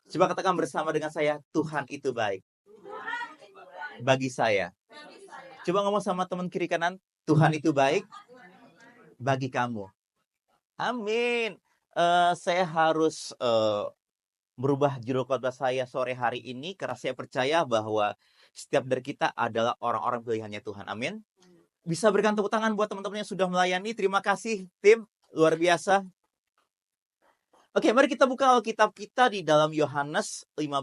Coba katakan bersama dengan saya, Tuhan itu baik bagi saya. Coba ngomong sama teman kiri kanan, Tuhan itu baik bagi kamu. Amin. Saya harus merubah judul khotbah saya sore hari ini karena saya percaya bahwa setiap dari kita adalah orang-orang pilihannya Tuhan. Amin. Bisa berikan tepuk tangan buat teman-teman yang sudah melayani. Terima kasih tim, luar biasa. Oke, mari kita buka Alkitab kita di dalam Yohanes 15.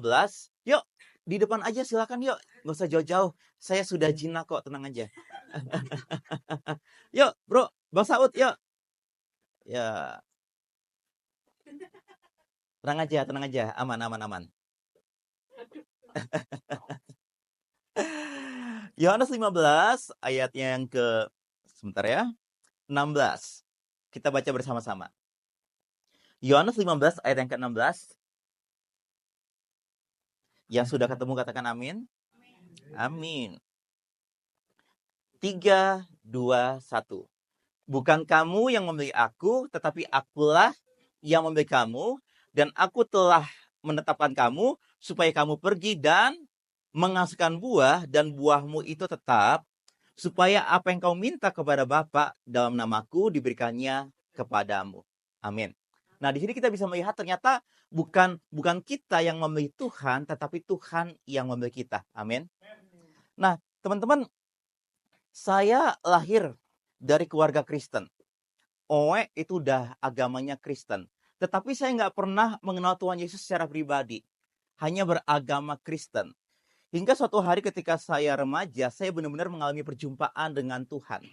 Yuk, di depan aja silakan yuk. Nggak usah jauh-jauh. Saya sudah jinak kok, tenang aja. Yuk, bro. Bang Saud, yuk. Ya, tenang aja. Aman, aman, aman. Yohanes 15, ayatnya yang ke, sebentar ya, 16. Kita baca bersama-sama. Yohanes 15, ayat yang ke-16. Yang sudah ketemu katakan amin. Amin. 3, 2, 1. Bukan kamu yang memilih aku, tetapi akulah yang memilih kamu, dan aku telah menetapkan kamu supaya kamu pergi dan menghasilkan buah, dan buahmu itu tetap, supaya apa yang kau minta kepada Bapa dalam namaku diberikannya kepadamu. Amin. Nah, di sini kita bisa melihat ternyata bukan kita yang memilih Tuhan, tetapi Tuhan yang memilih kita. Amin. Nah, teman-teman, saya lahir dari keluarga Kristen. Owe itu udah agamanya Kristen. Tetapi saya nggak pernah mengenal Tuhan Yesus secara pribadi. Hanya beragama Kristen. Hingga suatu hari ketika saya remaja, saya benar-benar mengalami perjumpaan dengan Tuhan.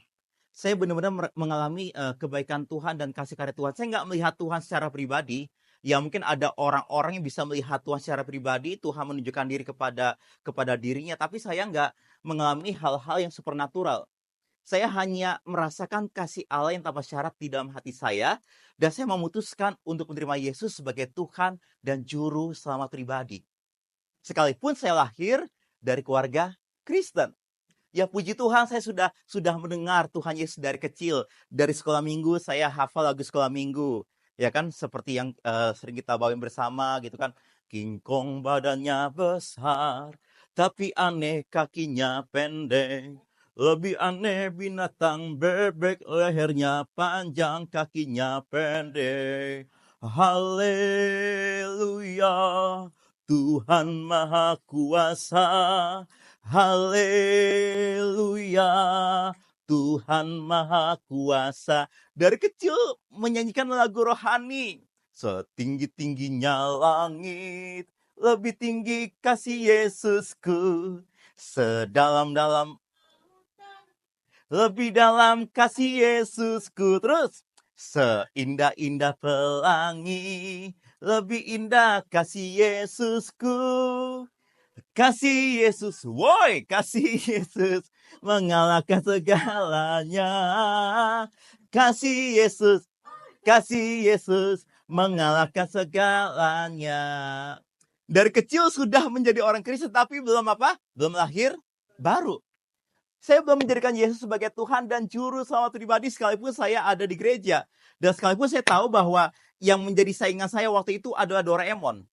Saya benar-benar mengalami kebaikan Tuhan dan kasih karunia Tuhan. Saya nggak melihat Tuhan secara pribadi. Ya mungkin ada orang-orang yang bisa melihat Tuhan secara pribadi. Tuhan menunjukkan diri kepada dirinya. Tapi saya nggak mengalami hal-hal yang supernatural. Saya hanya merasakan kasih Allah yang tanpa syarat di dalam hati saya. Dan saya memutuskan untuk menerima Yesus sebagai Tuhan dan Juru Selamat pribadi. Sekalipun saya lahir dari keluarga Kristen. Ya puji Tuhan, saya sudah mendengar Tuhan Yesus dari kecil. Dari sekolah minggu saya hafal lagu sekolah minggu. Ya kan, seperti yang sering kita bawain bersama gitu kan. King Kong badannya besar, tapi aneh kakinya pendek. Lebih aneh binatang bebek, lehernya panjang, kakinya pendek. Haleluya, Tuhan Maha Kuasa. Haleluya, Tuhan Maha Kuasa. Dari kecil menyanyikan lagu rohani. Setinggi-tingginya langit, lebih tinggi kasih Yesusku. Sedalam-dalam, lebih dalam kasih Yesusku. Terus, seindah-indah pelangi, lebih indah kasih Yesusku. Kasih Yesus, woi, kasih Yesus mengalahkan segalanya. Kasih Yesus mengalahkan segalanya. Dari kecil sudah menjadi orang Kristen, tapi belum apa? Belum lahir baru. Saya belum menjadikan Yesus sebagai Tuhan dan Juru Selamat pribadi sekalipun saya ada di gereja. Dan sekalipun saya tahu bahwa yang menjadi saingan saya waktu itu adalah Doraemon.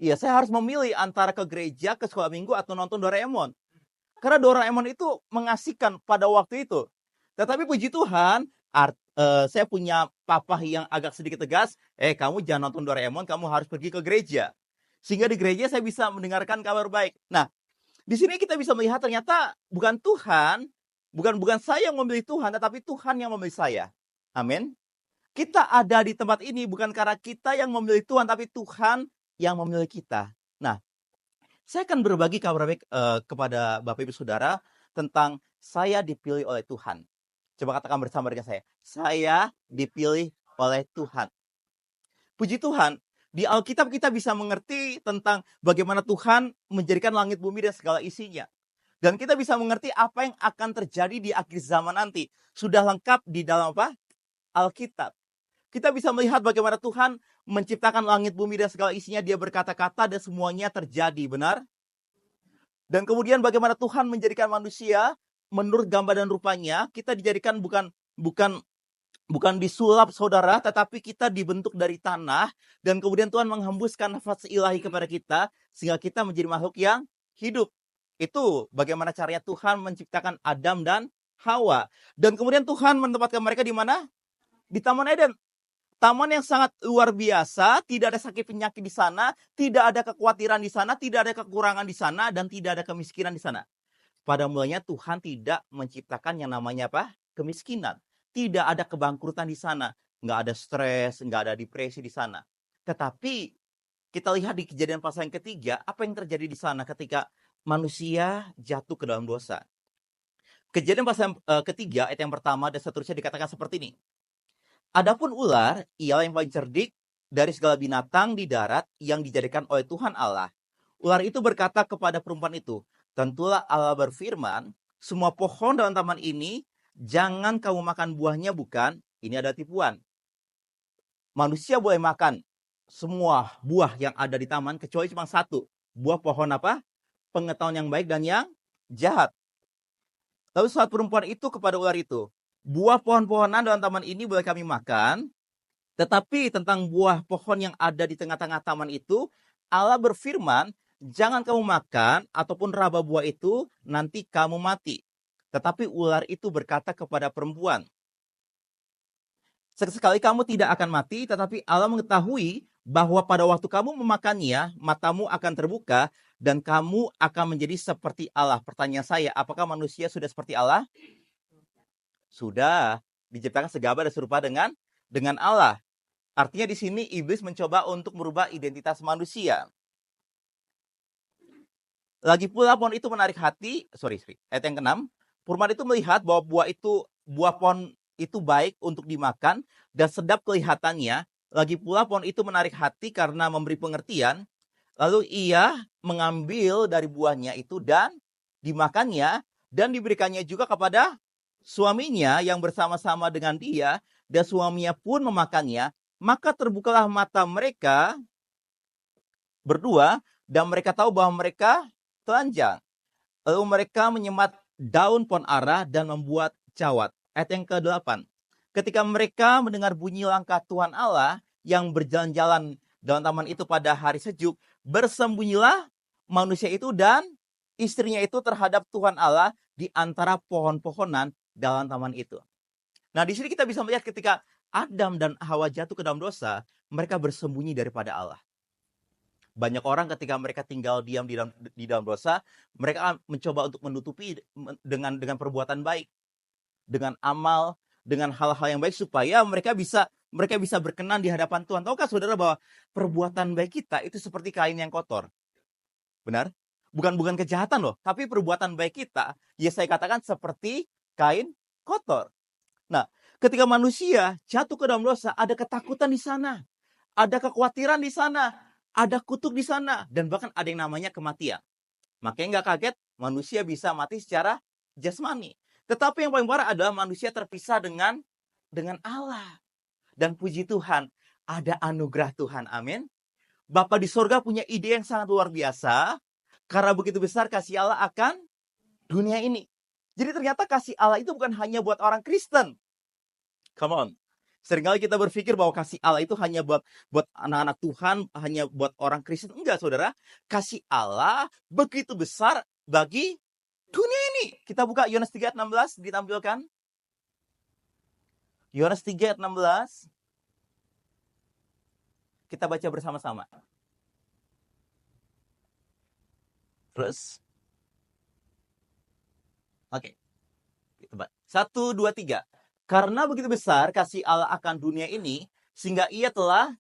Iya, saya harus memilih antara ke gereja, ke sekolah minggu, atau nonton Doraemon. Karena Doraemon itu mengasihkan pada waktu itu. Tetapi puji Tuhan, saya punya papa yang agak sedikit tegas, kamu jangan nonton Doraemon, kamu harus pergi ke gereja. Sehingga di gereja saya bisa mendengarkan kabar baik. Nah, di sini kita bisa melihat ternyata bukan Tuhan, bukan saya yang memilih Tuhan, tetapi Tuhan yang memilih saya. Amin. Kita ada di tempat ini bukan karena kita yang memilih Tuhan, tapi Tuhan yang memilih kita. Nah, saya akan berbagi kabar baik kepada Bapak Ibu Saudara tentang saya dipilih oleh Tuhan. Coba katakan bersama dengan saya dipilih oleh Tuhan. Puji Tuhan, di Alkitab kita bisa mengerti tentang bagaimana Tuhan menjadikan langit bumi dan segala isinya. Dan kita bisa mengerti apa yang akan terjadi di akhir zaman nanti. Sudah lengkap di dalam apa? Alkitab. Kita bisa melihat bagaimana Tuhan menciptakan langit, bumi, dan segala isinya. Dia berkata-kata dan semuanya terjadi, benar? Dan kemudian bagaimana Tuhan menjadikan manusia menurut gambar dan rupanya. Kita dijadikan bukan bukan disulap saudara, tetapi kita dibentuk dari tanah, dan kemudian Tuhan menghembuskan nafas ilahi kepada kita, sehingga kita menjadi makhluk yang hidup. Itu bagaimana caranya Tuhan menciptakan Adam dan Hawa. Dan kemudian Tuhan menempatkan mereka di mana? Di Taman Eden. Taman yang sangat luar biasa, tidak ada sakit penyakit di sana, tidak ada kekhawatiran di sana, tidak ada kekurangan di sana, dan tidak ada kemiskinan di sana. Pada mulanya Tuhan tidak menciptakan yang namanya apa? Kemiskinan. Tidak ada kebangkrutan di sana. Nggak ada stres, nggak ada depresi di sana. Tetapi kita lihat di Kejadian pasal yang ketiga, apa yang terjadi di sana ketika manusia jatuh ke dalam dosa. Kejadian pasal ketiga, ayat yang pertama dan seterusnya dikatakan seperti ini. Adapun ular, ialah yang paling cerdik dari segala binatang di darat yang dijadikan oleh Tuhan Allah. Ular itu berkata kepada perempuan itu, tentulah Allah berfirman, semua pohon dalam taman ini, jangan kamu makan buahnya, bukan? Ini ada tipuan. Manusia boleh makan semua buah yang ada di taman, kecuali cuma satu. Buah pohon apa? Pengetahuan yang baik dan yang jahat. Lalu saat perempuan itu kepada ular itu, buah pohon-pohonan dalam taman ini boleh kami makan, tetapi tentang buah pohon yang ada di tengah-tengah taman itu, Allah berfirman, jangan kamu makan ataupun raba buah itu, nanti kamu mati. Tetapi ular itu berkata kepada perempuan, sekali kamu tidak akan mati, tetapi Allah mengetahui bahwa pada waktu kamu memakannya, matamu akan terbuka, dan kamu akan menjadi seperti Allah. Pertanyaan saya, apakah manusia sudah seperti Allah? Sudah. Diciptakan segambar dan serupa dengan Allah. Artinya di sini iblis mencoba untuk merubah identitas manusia. Lagi pula pohon itu menarik hati, ayat yang ke-6, perempuan itu melihat bahwa buah pohon itu baik untuk dimakan dan sedap kelihatannya. Lagi pula pohon itu menarik hati karena memberi pengertian. Lalu ia mengambil dari buahnya itu dan dimakannya dan diberikannya juga kepada suaminya yang bersama-sama dengan dia, dan suaminya pun memakannya. Maka terbukalah mata mereka berdua dan mereka tahu bahwa mereka telanjang. Lalu mereka menyemat daun pohon ara dan membuat cawat. Ayat yang ke-8. Ketika mereka mendengar bunyi langkah Tuhan Allah yang berjalan-jalan dalam taman itu pada hari sejuk, bersembunyilah manusia itu dan istrinya itu terhadap Tuhan Allah di antara pohon-pohonan dalam taman itu. Nah, di sini kita bisa melihat ketika Adam dan Hawa jatuh ke dalam dosa, mereka bersembunyi daripada Allah. Banyak orang ketika mereka tinggal diam di dalam dosa, mereka mencoba untuk menutupi dengan perbuatan baik, dengan amal, dengan hal-hal yang baik supaya mereka bisa berkenan di hadapan Tuhan. Tahukah saudara bahwa perbuatan baik kita itu seperti kain yang kotor? Benar? Bukan kejahatan loh, tapi perbuatan baik kita, ya saya katakan seperti kain kotor. Nah, ketika manusia jatuh ke dalam dosa, ada ketakutan di sana, ada kekhawatiran di sana, ada kutuk di sana, dan bahkan ada yang namanya kematian. Makanya nggak kaget manusia bisa mati secara jasmani. Tetapi yang paling parah adalah manusia terpisah dengan Allah. Dan puji Tuhan, ada anugerah Tuhan. Amin. Bapa di sorga punya ide yang sangat luar biasa, karena begitu besar kasih Allah akan dunia ini. Jadi ternyata kasih Allah itu bukan hanya buat orang Kristen. Come on. Seringkali kita berpikir bahwa kasih Allah itu hanya buat anak-anak Tuhan, hanya buat orang Kristen. Enggak, saudara. Kasih Allah begitu besar bagi dunia ini. Kita buka Yohanes 3 ayat 16, ditampilkan. Yohanes 3 ayat 16. Kita baca bersama-sama. Terus. Oke. 1, 2, 3. Karena begitu besar kasih Allah akan dunia ini, sehingga ia telah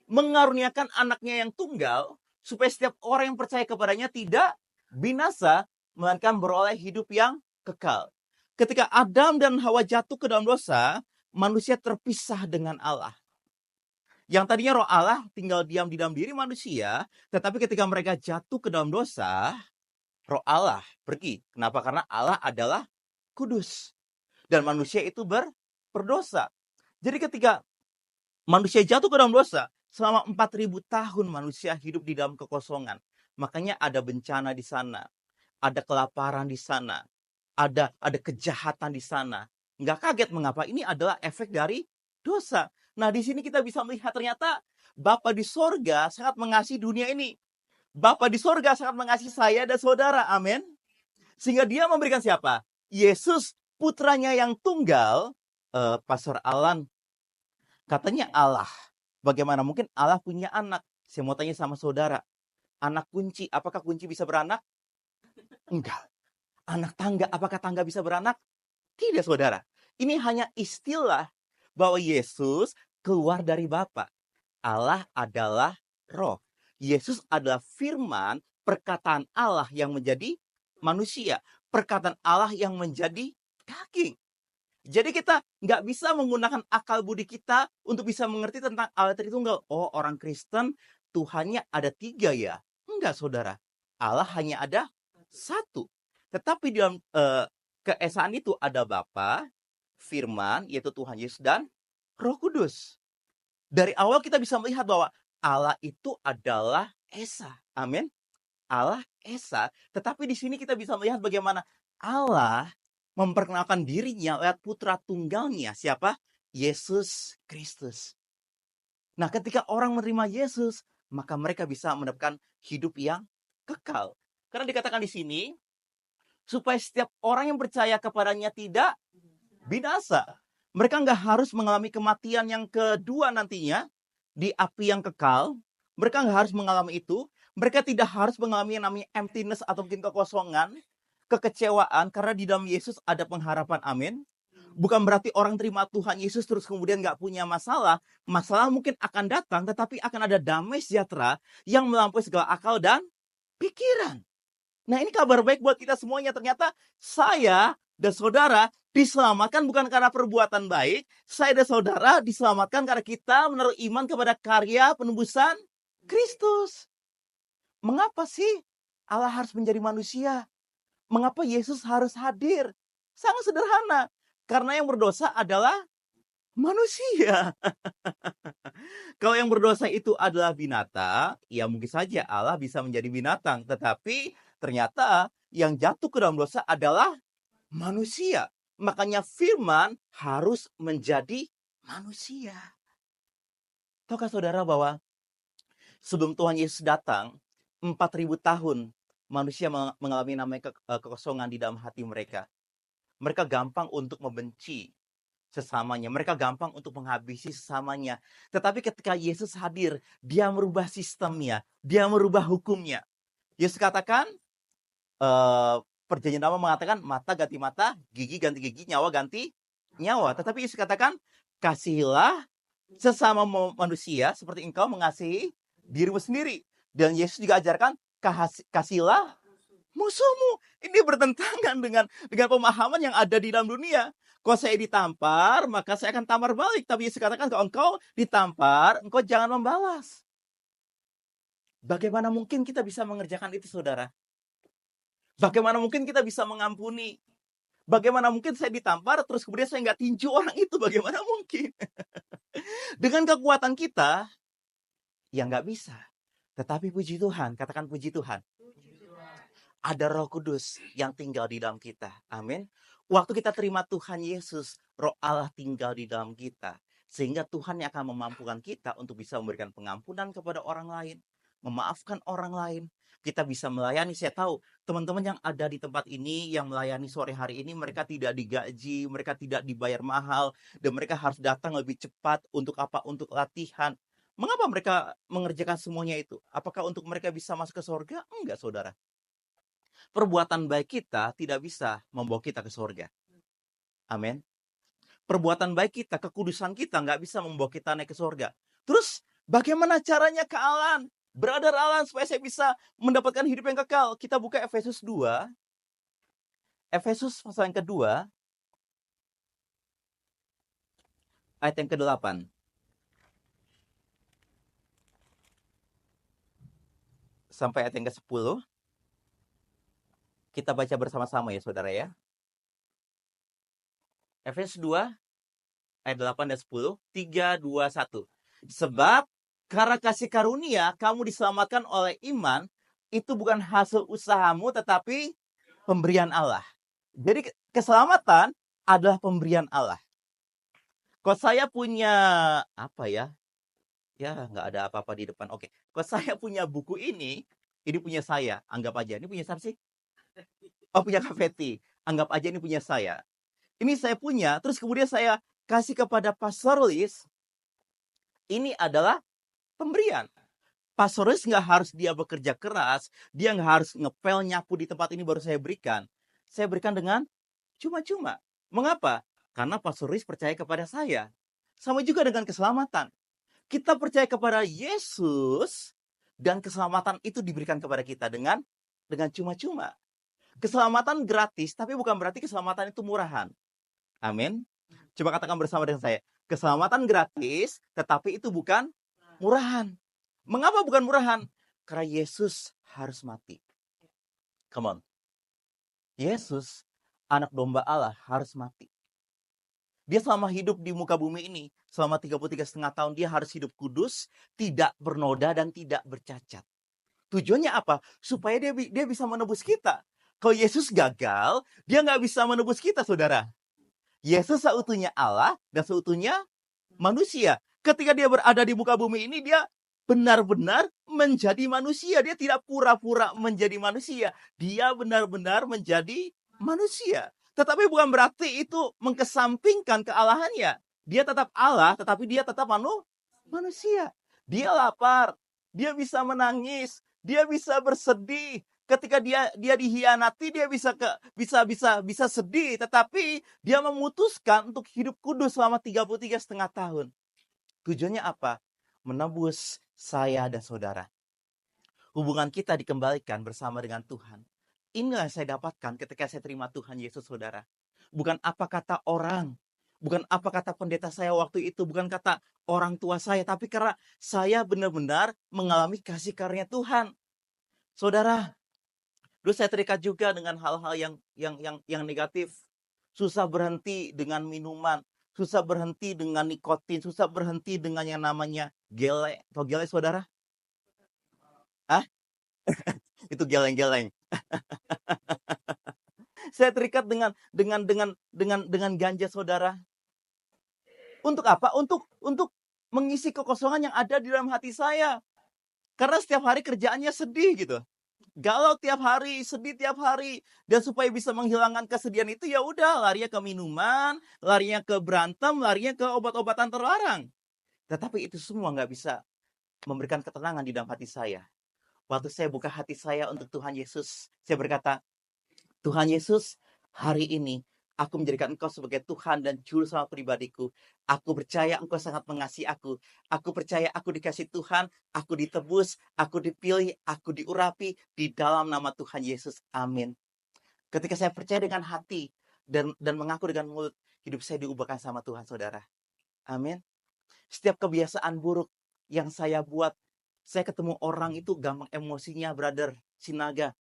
mengaruniakan anaknya yang tunggal, supaya setiap orang yang percaya kepadanya tidak binasa, melainkan beroleh hidup yang kekal. Ketika Adam dan Hawa jatuh ke dalam dosa, manusia terpisah dengan Allah. Yang tadinya roh Allah tinggal diam di dalam diri manusia, tetapi ketika mereka jatuh ke dalam dosa, roh Allah pergi. Kenapa? Karena Allah adalah kudus. Dan manusia itu berdosa. Jadi ketika manusia jatuh ke dalam dosa, selama 4.000 tahun manusia hidup di dalam kekosongan. Makanya ada bencana di sana, ada kelaparan di sana, ada kejahatan di sana. Nggak kaget mengapa ini adalah efek dari dosa. Nah, di sini kita bisa melihat ternyata Bapa di sorga sangat mengasihi dunia ini. Bapa di sorga sangat mengasihi saya dan saudara. Amin. Sehingga dia memberikan siapa? Yesus, putranya yang tunggal. Pastor Alan, katanya Allah. Bagaimana mungkin Allah punya anak? Saya mau tanya sama saudara. Anak kunci, apakah kunci bisa beranak? Enggak. Anak tangga, apakah tangga bisa beranak? Tidak, saudara. Ini hanya istilah bahwa Yesus keluar dari Bapa. Allah adalah roh. Yesus adalah firman, perkataan Allah yang menjadi manusia. Perkataan Allah yang menjadi daging. Jadi kita nggak bisa menggunakan akal budi kita untuk bisa mengerti tentang Allah Tritunggal. Oh, orang Kristen Tuhannya ada 3 ya? Enggak, saudara. Allah hanya ada 1. Tetapi di dalam keesaan itu ada Bapa, Firman, yaitu Tuhan Yesus, dan Roh Kudus. Dari awal kita bisa melihat bahwa Allah itu adalah Esa. Amin. Allah Esa. Tetapi di sini kita bisa melihat bagaimana Allah memperkenalkan dirinya lewat putra tunggalnya. Siapa? Yesus Kristus. Nah, ketika orang menerima Yesus, maka mereka bisa mendapatkan hidup yang kekal. Karena dikatakan di sini, supaya setiap orang yang percaya kepadanya tidak binasa. Mereka nggak harus mengalami kematian yang kedua nantinya di api yang kekal. Mereka nggak harus mengalami itu. Mereka tidak harus mengalami yang namanya emptiness atau mungkin kekosongan, kekecewaan, karena di dalam Yesus ada pengharapan. Amin. Bukan berarti orang terima Tuhan Yesus terus kemudian nggak punya masalah. Masalah mungkin akan datang, tetapi akan ada damai sejahtera yang melampaui segala akal dan pikiran. Nah, ini kabar baik buat kita semuanya. Ternyata saya dan saudara diselamatkan bukan karena perbuatan baik. Saya dan saudara diselamatkan karena kita menaruh iman kepada karya penebusan Kristus. Mengapa sih Allah harus menjadi manusia? Mengapa Yesus harus hadir? Sangat sederhana. Karena yang berdosa adalah manusia. Kalau yang berdosa itu adalah binatang, ya mungkin saja Allah bisa menjadi binatang. Tetapi ternyata yang jatuh ke dalam dosa adalah manusia. Makanya firman harus menjadi manusia. Tahukah saudara bahwa sebelum Tuhan Yesus datang, 4.000 tahun manusia mengalami namanya kekosongan di dalam hati mereka. Mereka gampang untuk membenci sesamanya. Mereka gampang untuk menghabisi sesamanya. Tetapi ketika Yesus hadir, dia merubah sistemnya. Dia merubah hukumnya. Yesus katakan, perjanjian lama mengatakan mata ganti mata, gigi ganti gigi, nyawa ganti nyawa. Tetapi Yesus katakan, kasihilah sesama manusia seperti engkau mengasihi dirimu sendiri. Dan Yesus juga ajarkan, kasihilah musuhmu. Ini bertentangan dengan pemahaman yang ada di dalam dunia. Kalau saya ditampar, maka saya akan tampar balik. Tapi Yesus katakan, kalau engkau ditampar, engkau jangan membalas. Bagaimana mungkin kita bisa mengerjakan itu, saudara? Bagaimana mungkin kita bisa mengampuni? Bagaimana mungkin saya ditampar, terus kemudian saya nggak tinju orang itu? Bagaimana mungkin? Dengan kekuatan kita, ya nggak bisa. Tetapi puji Tuhan, katakan puji Tuhan. Ada Roh Kudus yang tinggal di dalam kita. Amin. Waktu kita terima Tuhan Yesus, Roh Allah tinggal di dalam kita. Sehingga Tuhan yang akan memampukan kita untuk bisa memberikan pengampunan kepada orang lain, memaafkan orang lain. Kita bisa melayani. Saya tahu teman-teman yang ada di tempat ini, yang melayani sore hari ini, mereka tidak digaji, mereka tidak dibayar mahal, dan mereka harus datang lebih cepat. Untuk apa? Untuk latihan. Mengapa mereka mengerjakan semuanya itu? Apakah untuk mereka bisa masuk ke surga? Enggak, saudara. Perbuatan baik kita tidak bisa membawa kita ke surga. Amin. Perbuatan baik kita, kekudusan kita nggak bisa membawa kita naik ke surga. Terus bagaimana caranya ke Alan? Brother Alan, supaya saya bisa mendapatkan hidup yang kekal. Kita buka Efesus 2. Efesus pasal yang kedua. Ayat yang ke-8. Sampai ayat yang ke-10. Kita baca bersama-sama ya, saudara ya. Efesus 2, ayat 8 dan 10. 3, 2, 1. Sebab karena kasih karunia kamu diselamatkan oleh iman, itu bukan hasil usahamu, tetapi pemberian Allah. Jadi keselamatan adalah pemberian Allah. Kok saya punya apa ya? Ya, nggak ada apa-apa di depan. Oke. Kok saya punya buku ini punya saya. Anggap aja. Ini punya siapa sih? Oh, punya Kak Fetty. Anggap aja ini punya saya. Ini saya punya, terus kemudian saya kasih kepada pastoralis. Ini adalah pemberian. Pastoralis nggak harus dia bekerja keras, dia nggak harus ngepel nyapu di tempat ini baru saya berikan. Saya berikan dengan cuma-cuma. Mengapa? Karena pastoralis percaya kepada saya. Sama juga dengan keselamatan. Kita percaya kepada Yesus dan keselamatan itu diberikan kepada kita dengan cuma-cuma. Keselamatan gratis, tapi bukan berarti keselamatan itu murahan. Amin. Coba katakan bersama dengan saya. Keselamatan gratis, tetapi itu bukan murahan. Mengapa bukan murahan? Karena Yesus harus mati. Come on. Yesus, anak domba Allah, harus mati. Dia selama hidup di muka bumi ini, selama 33,5 tahun, dia harus hidup kudus, tidak bernoda, dan tidak bercacat. Tujuannya apa? Supaya dia bisa menebus kita. Kalau Yesus gagal, dia nggak bisa menebus kita, saudara. Yesus seutuhnya Allah dan seutuhnya manusia. Ketika dia berada di muka bumi ini, dia benar-benar menjadi manusia. Dia tidak pura-pura menjadi manusia. Dia benar-benar menjadi manusia. Tetapi bukan berarti itu mengkesampingkan kealahannya. Dia tetap Allah, tetapi dia tetap manusia. Dia lapar, dia bisa menangis, dia bisa bersedih. Ketika dia dihianati, dia bisa sedih, tetapi dia memutuskan untuk hidup kudus selama 33,5 tahun. Tujuannya apa? Menebus saya dan saudara. Hubungan kita dikembalikan bersama dengan Tuhan. Inilah yang saya dapatkan ketika saya terima Tuhan Yesus, saudara. Bukan apa kata orang, bukan apa kata pendeta saya waktu itu, bukan kata orang tua saya, tapi karena saya benar-benar mengalami kasih karunia Tuhan. Saudara, dulu saya terikat juga dengan hal-hal yang negatif. Susah berhenti dengan minuman, susah berhenti dengan nikotin, susah berhenti dengan yang namanya gele. Atau gele, saudara? Hah? Itu geleng-geleng. Saya terikat dengan ganja, saudara. Untuk apa? Untuk mengisi kekosongan yang ada di dalam hati saya. Karena setiap hari kerjaannya sedih gitu. Galau tiap hari, sedih tiap hari. Dan supaya bisa menghilangkan kesedihan itu, ya udah larinya ke minuman, larinya ke berantem, larinya ke obat-obatan terlarang. Tetapi itu semua nggak bisa memberikan ketenangan di dalam hati saya. Waktu saya buka hati saya untuk Tuhan Yesus, saya berkata, Tuhan Yesus, hari ini aku menjadikan Engkau sebagai Tuhan dan Juru Selamat pribadiku. Aku percaya Engkau sangat mengasihi aku. Aku percaya aku dikasih Tuhan, aku ditebus, aku dipilih, aku diurapi di dalam nama Tuhan Yesus. Amin. Ketika saya percaya dengan hati dan mengaku dengan mulut, hidup saya diubahkan sama Tuhan, saudara. Amin. Setiap kebiasaan buruk yang saya buat, saya ketemu orang itu gampang emosinya, brother Sinaga.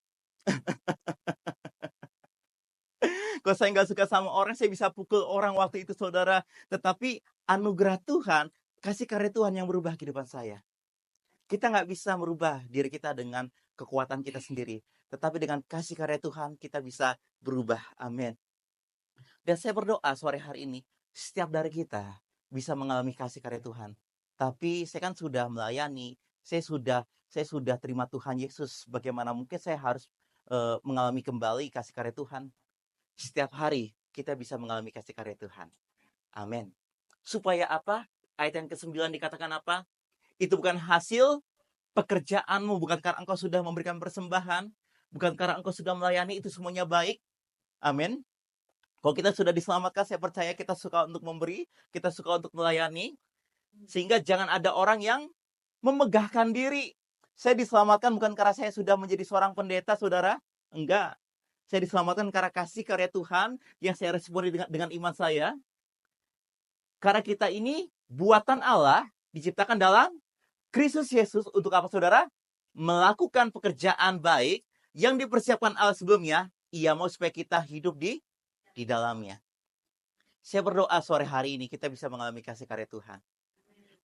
Kalau saya nggak suka sama orang, saya bisa pukul orang waktu itu, saudara. Tetapi anugerah Tuhan, kasih karunia Tuhan yang berubah kehidupan saya. Kita nggak bisa merubah diri kita dengan kekuatan kita sendiri. Tetapi dengan kasih karunia Tuhan, kita bisa berubah. Amin. Dan saya berdoa sore hari ini, setiap dari kita bisa mengalami kasih karunia Tuhan. Tapi saya kan sudah melayani, saya sudah terima Tuhan Yesus. Bagaimana mungkin saya harus mengalami kembali kasih karunia Tuhan? Setiap hari kita bisa mengalami kasih karunia Tuhan. Amin. Supaya apa? Ayat yang ke-9 dikatakan apa? Itu bukan hasil pekerjaanmu, bukan karena engkau sudah memberikan persembahan, bukan karena engkau sudah melayani, itu semuanya baik. Amin. Kalau kita sudah diselamatkan, saya percaya kita suka untuk memberi, kita suka untuk melayani, sehingga jangan ada orang yang memegahkan diri. Saya diselamatkan bukan karena saya sudah menjadi seorang pendeta, saudara. Enggak. Saya diselamatkan karena kasih karunia Tuhan yang saya responi dengan iman saya. Karena kita ini buatan Allah, diciptakan dalam Kristus Yesus untuk apa, saudara? Melakukan pekerjaan baik yang dipersiapkan Allah sebelumnya. Ia mau supaya kita hidup di dalamnya. Saya berdoa sore hari ini kita bisa mengalami kasih karunia Tuhan.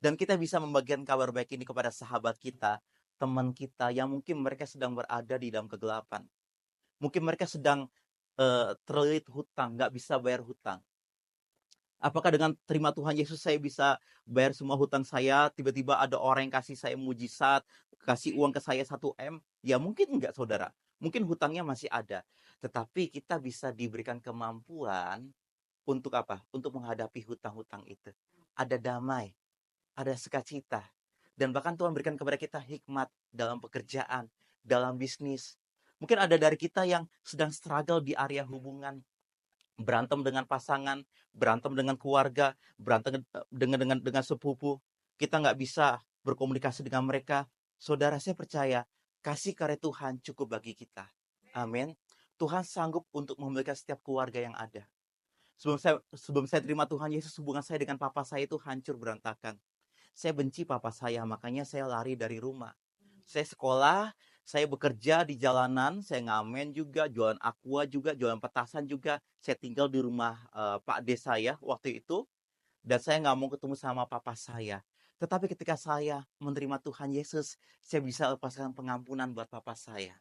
Dan kita bisa membagikan kabar baik ini kepada sahabat kita, teman kita yang mungkin mereka sedang berada di dalam kegelapan. Mungkin mereka sedang terlilit hutang, nggak bisa bayar hutang. Apakah dengan terima Tuhan Yesus saya bisa bayar semua hutang saya? Tiba-tiba ada orang yang kasih saya mujizat, kasih uang ke saya 1 M? Ya mungkin enggak, saudara. Mungkin hutangnya masih ada. Tetapi kita bisa diberikan kemampuan untuk apa? Untuk menghadapi hutang-hutang itu. Ada damai, ada sukacita. Dan bahkan Tuhan berikan kepada kita hikmat dalam pekerjaan, dalam bisnis. Mungkin ada dari kita yang sedang struggle di area hubungan, berantem dengan pasangan, berantem dengan keluarga, berantem dengan sepupu. Kita nggak bisa berkomunikasi dengan mereka. Saudara, saya percaya kasih karunia Tuhan cukup bagi kita. Amin. Tuhan sanggup untuk memulihkan setiap keluarga yang ada. Sebelum saya terima Tuhan Yesus, hubungan saya dengan papa saya itu hancur berantakan. Saya benci papa saya, makanya saya lari dari rumah. Saya sekolah, saya bekerja di jalanan, saya ngamen juga, jualan aqua juga, jualan petasan juga. Saya tinggal di rumah Pak D saya waktu itu, dan saya nggak mau ketemu sama papa saya. Tetapi ketika saya menerima Tuhan Yesus, saya bisa lepaskan pengampunan buat papa saya.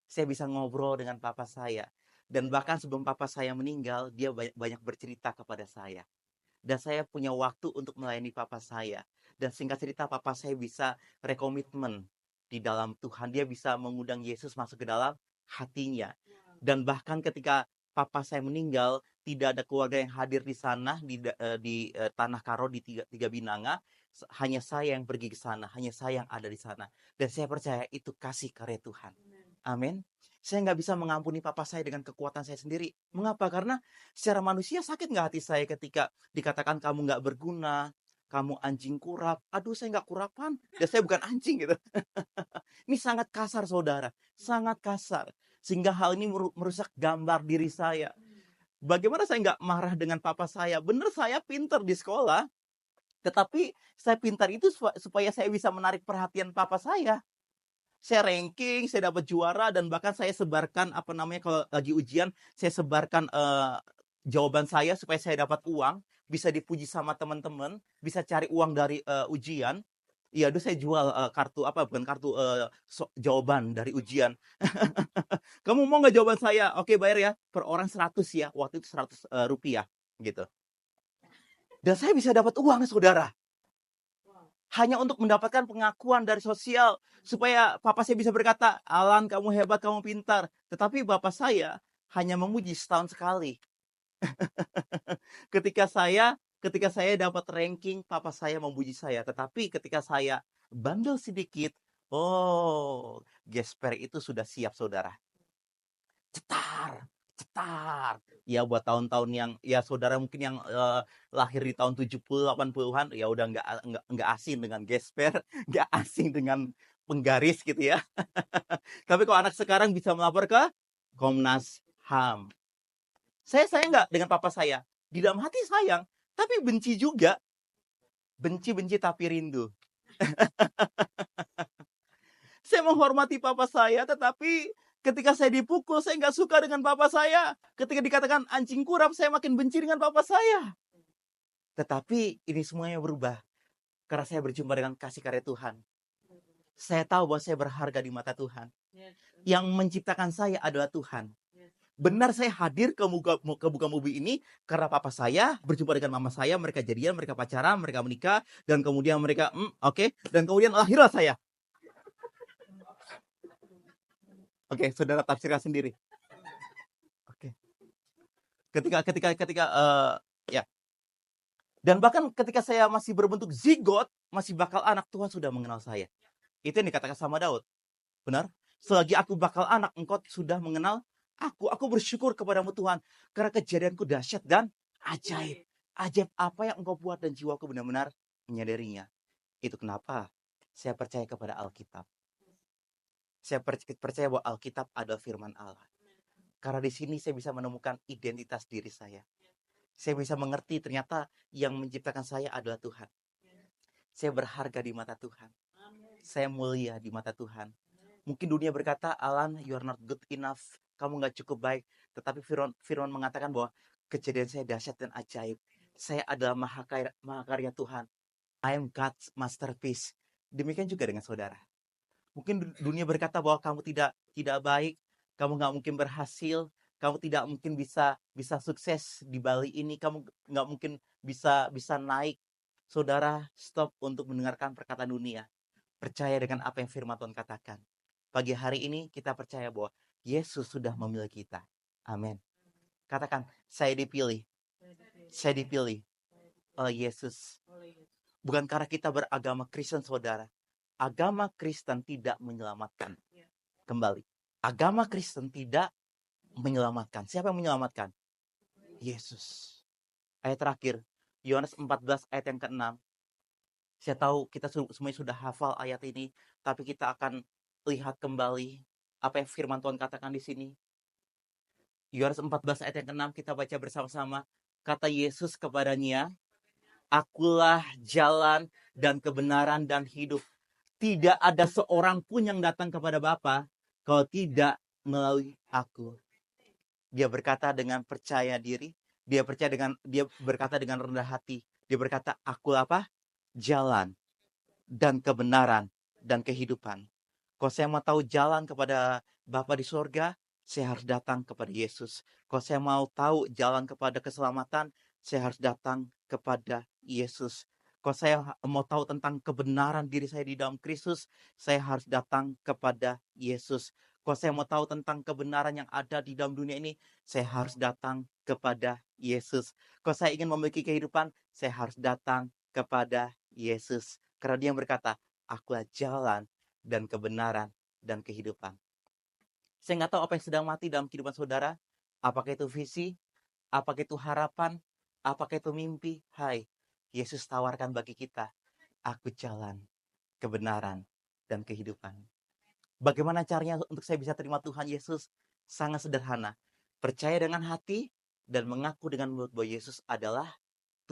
Saya bisa ngobrol dengan papa saya. Dan bahkan sebelum papa saya meninggal, dia banyak bercerita kepada saya. Dan saya punya waktu untuk melayani papa saya. Dan singkat cerita, papa saya bisa rekomitmen di dalam Tuhan. Dia bisa mengundang Yesus masuk ke dalam hatinya. Dan bahkan ketika papa saya meninggal, tidak ada keluarga yang hadir di sana, di Tanah Karo, di tiga Binanga. Hanya saya yang pergi ke sana, hanya saya yang ada di sana. Dan saya percaya itu kasih karya Tuhan. Amin. Saya nggak bisa mengampuni papa saya dengan kekuatan saya sendiri. Mengapa? Karena secara manusia sakit nggak hati saya ketika dikatakan kamu nggak berguna, kamu anjing kurap. Aduh, saya nggak kurapan. Ya saya bukan anjing gitu. Ini sangat kasar, saudara. Sangat kasar. Sehingga hal ini merusak gambar diri saya. Bagaimana saya nggak marah dengan papa saya? Bener, saya pinter di sekolah. Tetapi saya pintar itu supaya saya bisa menarik perhatian papa saya. Saya ranking, saya dapat juara, dan bahkan saya sebarkan kalau lagi ujian, saya sebarkan jawaban saya supaya saya dapat uang, bisa dipuji sama teman-teman, bisa cari uang dari ujian. Iya, itu saya jual kartu bukan kartu jawaban dari ujian. Kamu mau nggak jawaban saya? Oke, bayar ya. Per orang 100 ya. Waktu itu 100 rupiah gitu. Dan saya bisa dapat uang, saudara. Hanya untuk mendapatkan pengakuan dari sosial. Supaya papa saya bisa berkata, Alan, kamu hebat, kamu pintar. Tetapi bapak saya hanya memuji setahun sekali. Ketika saya dapat ranking, papa saya memuji saya. Tetapi ketika saya bandel sedikit, oh, gesper itu sudah siap, saudara. Cetar, cetar. Ya buat tahun-tahun yang, ya saudara mungkin yang lahir di tahun 70 80-an, ya udah nggak asing dengan gesper, nggak asing dengan penggaris gitu ya. Tapi kalau anak sekarang bisa melapor ke Komnas HAM. Saya sayang nggak dengan papa saya? Di dalam hati sayang, tapi benci juga. Benci-benci tapi rindu. Saya menghormati papa saya, tetapi ketika saya dipukul, saya nggak suka dengan papa saya. Ketika dikatakan anjing kurap, saya makin benci dengan papa saya. Tetapi ini semuanya berubah karena saya berjumpa dengan kasih karya Tuhan. Saya tahu bahwa saya berharga di mata Tuhan. Yang menciptakan saya adalah Tuhan. Benar, saya hadir ke Buka Mubi ini karena papa saya berjumpa dengan mama saya, mereka jadian, mereka pacaran, mereka menikah, dan kemudian mereka oke. Dan kemudian lahirlah saya. Oke, saudara tafsirkan sendiri. Oke. Ketika ya. Dan bahkan ketika saya masih berbentuk zigot, masih bakal anak, Tuhan sudah mengenal saya. Itu yang dikatakan sama Daud. Benar? Selagi aku bakal anak, engkau sudah mengenal aku. Aku bersyukur kepadamu Tuhan, karena kejadianku dahsyat dan ajaib. Ajaib apa yang engkau buat dan jiwaku benar-benar menyadarinya. Itu kenapa saya percaya kepada Alkitab. Saya percaya bahwa Alkitab adalah firman Allah. Karena di sini saya bisa menemukan identitas diri saya. Saya bisa mengerti ternyata yang menciptakan saya adalah Tuhan. Saya berharga di mata Tuhan. Saya mulia di mata Tuhan. Mungkin dunia berkata, Alan, you are not good enough. Kamu gak cukup baik. Tetapi Firman mengatakan bahwa kejadian saya dahsyat dan ajaib. Saya adalah mahakarya Tuhan. I am God's masterpiece. Demikian juga dengan saudara. Mungkin dunia berkata bahwa kamu tidak baik, kamu gak mungkin berhasil, Kamu tidak mungkin bisa sukses di Bali ini. Kamu nggak mungkin bisa naik. Saudara, stop untuk mendengarkan perkataan dunia. Percaya dengan apa yang firman Tuhan katakan. Pagi hari ini kita percaya bahwa Yesus sudah memilih kita. Amin. Katakan, saya dipilih. Saya dipilih oleh Yesus. Bukan karena kita beragama Kristen, saudara. Agama Kristen tidak menyelamatkan. Kembali. Agama Kristen tidak menyelamatkan. Siapa yang menyelamatkan? Yesus. Ayat terakhir, Yohanes 14 ayat yang ke-6. Saya tahu kita semuanya sudah hafal ayat ini, tapi kita akan lihat kembali apa yang firman Tuhan katakan di sini. Yohanes 14 ayat yang ke-6 kita baca bersama-sama. Kata Yesus kepadanya, akulah jalan dan kebenaran dan hidup. Tidak ada seorang pun yang datang kepada Bapa kalau tidak melalui aku. Dia berkata dengan percaya diri, dia berkata dengan rendah hati. Dia berkata, aku apa? Jalan dan kebenaran dan kehidupan. Kalau saya mau tahu jalan kepada Bapa di sorga, saya harus datang kepada Yesus. Kalau saya mau tahu jalan kepada keselamatan, saya harus datang kepada Yesus. Kalau saya mau tahu tentang kebenaran diri saya di dalam Kristus, saya harus datang kepada Yesus. Kalau saya mau tahu tentang kebenaran yang ada di dalam dunia ini, saya harus datang kepada Yesus. Kalau saya ingin memiliki kehidupan, saya harus datang kepada Yesus. Karena dia yang berkata, akulah jalan dan kebenaran dan kehidupan. Saya nggak tahu apa yang sedang mati dalam kehidupan saudara. Apakah itu visi? Apakah itu harapan? Apakah itu mimpi? Hai, Yesus tawarkan bagi kita, aku jalan, kebenaran, dan kehidupan. Bagaimana caranya untuk saya bisa terima Tuhan Yesus? Sangat sederhana. Percaya dengan hati dan mengaku dengan mulut bahwa Yesus adalah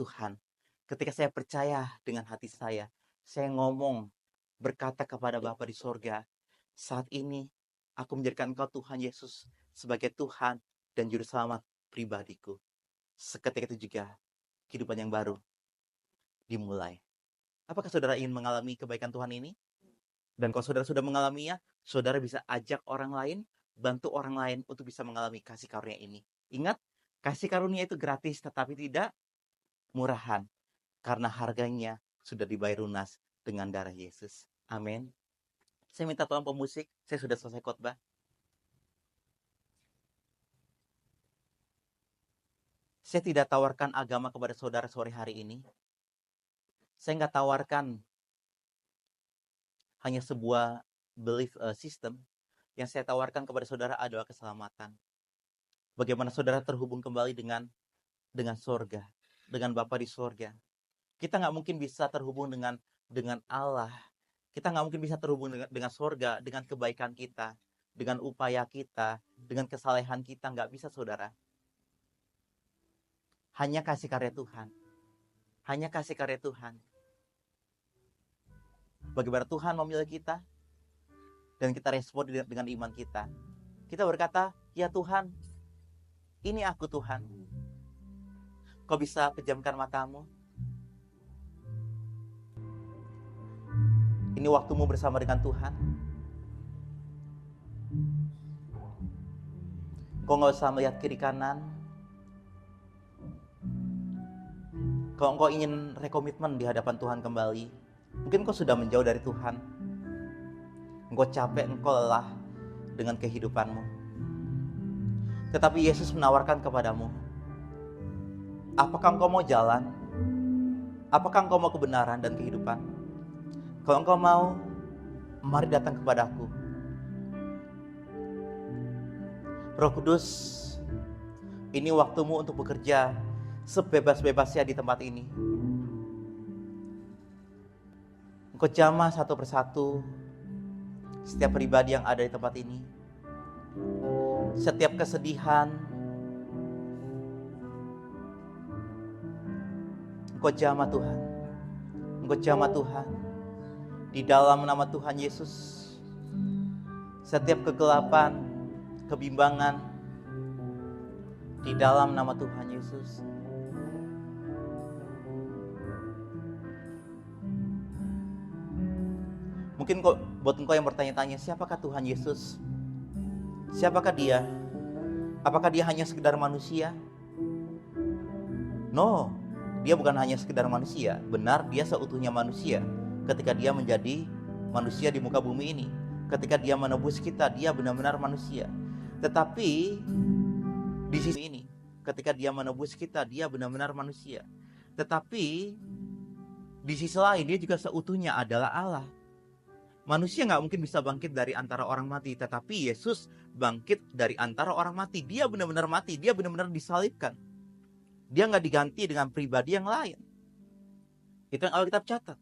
Tuhan. Ketika saya percaya dengan hati saya ngomong, berkata kepada Bapa di sorga, saat ini aku menjadikan Engkau Tuhan Yesus sebagai Tuhan dan Juru Selamat pribadiku. Seketika itu juga kehidupan yang baru dimulai. Apakah saudara ingin mengalami kebaikan Tuhan ini? Dan kalau saudara sudah mengalaminya, saudara bisa ajak orang lain, bantu orang lain untuk bisa mengalami kasih karunia ini. Ingat, kasih karunia itu gratis tetapi tidak murahan. Karena harganya sudah dibayar lunas dengan darah Yesus. Amin. Saya minta tolong pemusik, saya sudah selesai khotbah. Saya tidak tawarkan agama kepada saudara sore hari ini. Saya nggak tawarkan hanya sebuah belief system. Yang saya tawarkan kepada saudara adalah keselamatan. Bagaimana saudara terhubung kembali dengan sorga, dengan Bapa di sorga. Kita nggak mungkin bisa terhubung dengan Allah. Kita nggak mungkin bisa terhubung dengan sorga, dengan kebaikan kita, dengan upaya kita, dengan kesalehan kita. Nggak bisa, saudara. Hanya kasih karya Tuhan. Hanya kasih karya Tuhan. Bagaimana Tuhan memilih kita, dan kita respon dengan iman kita. Kita berkata, ya Tuhan, ini aku Tuhan. Kau bisa pejamkan matamu? Ini waktumu bersama dengan Tuhan. Kau nggak usah melihat kiri kanan. Kalau engkau ingin rekomitmen di hadapan Tuhan kembali, mungkin kau sudah menjauh dari Tuhan. Engkau capek, engkau lelah dengan kehidupanmu. Tetapi Yesus menawarkan kepadamu, apakah engkau mau jalan? Apakah engkau mau kebenaran dan kehidupan? Kalau engkau mau, mari datang kepadaku. Roh Kudus, ini waktumu untuk bekerja sebebas-bebasnya di tempat ini. Engkau jamah satu persatu setiap pribadi yang ada di tempat ini. Setiap kesedihan, Engkau jamah Tuhan. Engkau jamah Tuhan. Di dalam nama Tuhan Yesus, setiap kegelapan, kebimbangan, di dalam nama Tuhan Yesus. Mungkin buat engkau yang bertanya-tanya, siapakah Tuhan Yesus? Siapakah Dia? Apakah dia hanya sekedar manusia? No, dia bukan hanya sekedar manusia. Benar, dia seutuhnya manusia. Ketika dia menjadi manusia di muka bumi ini, ketika dia menebus kita, dia benar-benar manusia. Tetapi di sisi ini, ketika dia menebus kita, dia benar-benar manusia. Tetapi di sisi lain, dia juga seutuhnya adalah Allah. Manusia nggak mungkin bisa bangkit dari antara orang mati, tetapi Yesus bangkit dari antara orang mati. Dia benar-benar mati, dia benar-benar disalibkan. Dia nggak diganti dengan pribadi yang lain. Itu yang Alkitab catat.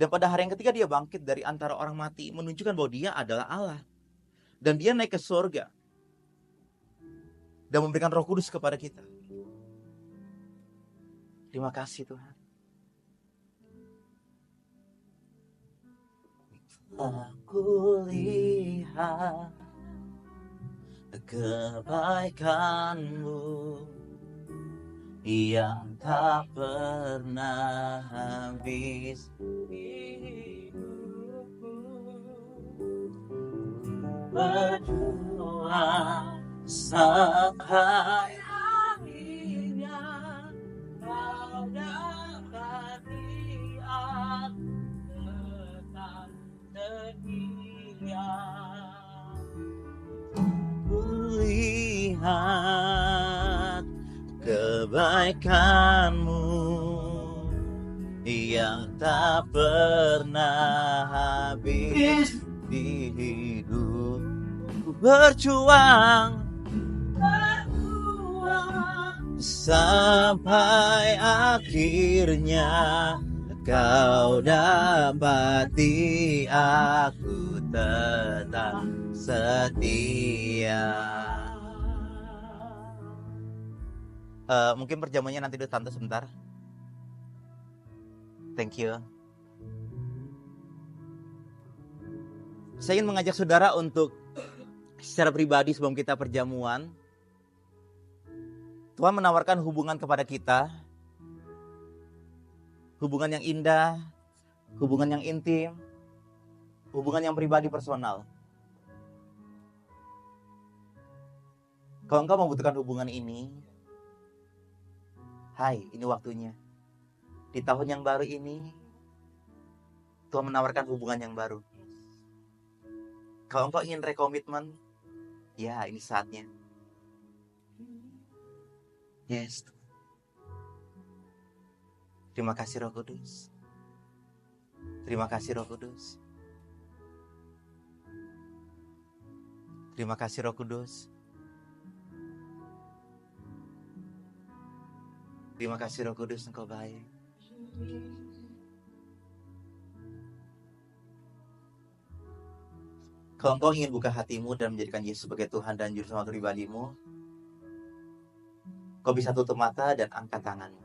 Dan pada hari yang ketiga dia bangkit dari antara orang mati, menunjukkan bahwa dia adalah Allah. Dan dia naik ke surga dan memberikan Roh Kudus kepada kita. Terima kasih Tuhan. Aku lihat kebaikan-Mu yang tak pernah habis. Berjuang sampai akhirnya Kau dapati aku tetap setia. Kulihat kebaikan-Mu yang tak pernah habis di hidup. Berjuang sampai akhirnya Kau dapati aku tetap setia. Mungkin perjamuannya nanti dulu tante sebentar. Thank you. Saya ingin mengajak saudara untuk secara pribadi sebelum kita perjamuan, Tuhan menawarkan hubungan kepada kita. Hubungan yang indah, hubungan yang intim, hubungan yang pribadi personal. Kalau engkau membutuhkan hubungan ini, hai, ini waktunya. Di tahun yang baru ini, Tuhan menawarkan hubungan yang baru. Kalau engkau ingin rekomitmen, ya ini saatnya. Yes. Terima kasih Roh Kudus. Terima kasih Roh Kudus. Terima kasih Roh Kudus. Terima kasih Roh Kudus, Engkau baik. Kalau engkau ingin buka hatimu dan menjadikan Yesus sebagai Tuhan dan Juru Selamat pribadimu, kau bisa tutup mata dan angkat tanganmu.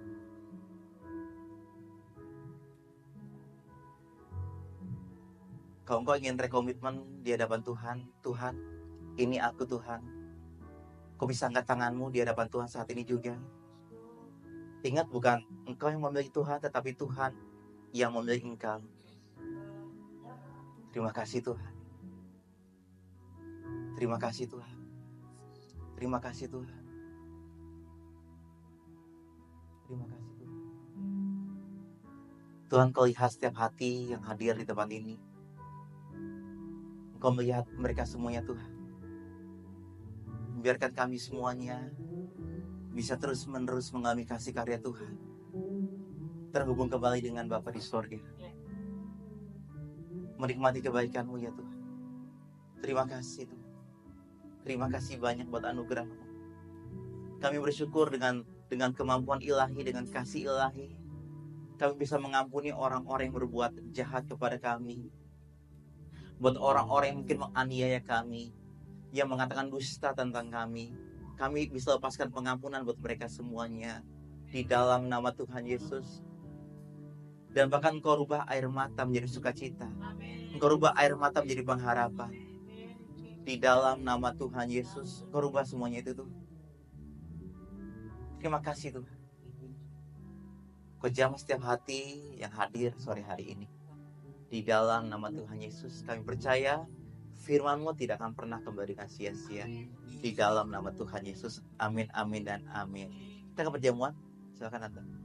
Kalau engkau ingin rekomitmen di hadapan Tuhan, Tuhan, ini aku Tuhan. Kau bisa angkat tanganmu di hadapan Tuhan saat ini juga. Ingat, bukan engkau yang memiliki Tuhan, tetapi Tuhan yang memiliki engkau. Terima kasih Tuhan. Terima kasih Tuhan. Terima kasih Tuhan. Terima kasih Tuhan. Tuhan, Kau lihat setiap hati yang hadir di tempat ini. Kau melihat mereka semuanya Tuhan. Biarkan kami semuanya bisa terus-menerus mengalami kasih karya Tuhan. Terhubung kembali dengan Bapa di sorga. Menikmati kebaikan-Mu ya Tuhan. Terima kasih Tuhan. Terima kasih banyak buat anugerah-Mu. Kami bersyukur dengan kemampuan ilahi, dengan kasih ilahi. Kami bisa mengampuni orang-orang yang berbuat jahat kepada kami. Buat orang-orang yang mungkin menganiaya kami, yang mengatakan dusta tentang kami, kami bisa lepaskan pengampunan buat mereka semuanya di dalam nama Tuhan Yesus. Dan bahkan Engkau rubah air mata menjadi sukacita. Engkau rubah air mata menjadi pengharapan. Di dalam nama Tuhan Yesus, Engkau rubah semuanya itu Tuhan. Terima kasih Tuhan. Kau jamah setiap hati yang hadir sore hari ini. Di dalam nama Tuhan Yesus, kami percaya firman-Mu tidak akan pernah kembali dengan sia-sia. Di dalam nama Tuhan Yesus. Amin, amin, dan amin. Kita ke perjamuan. Silakan Anda.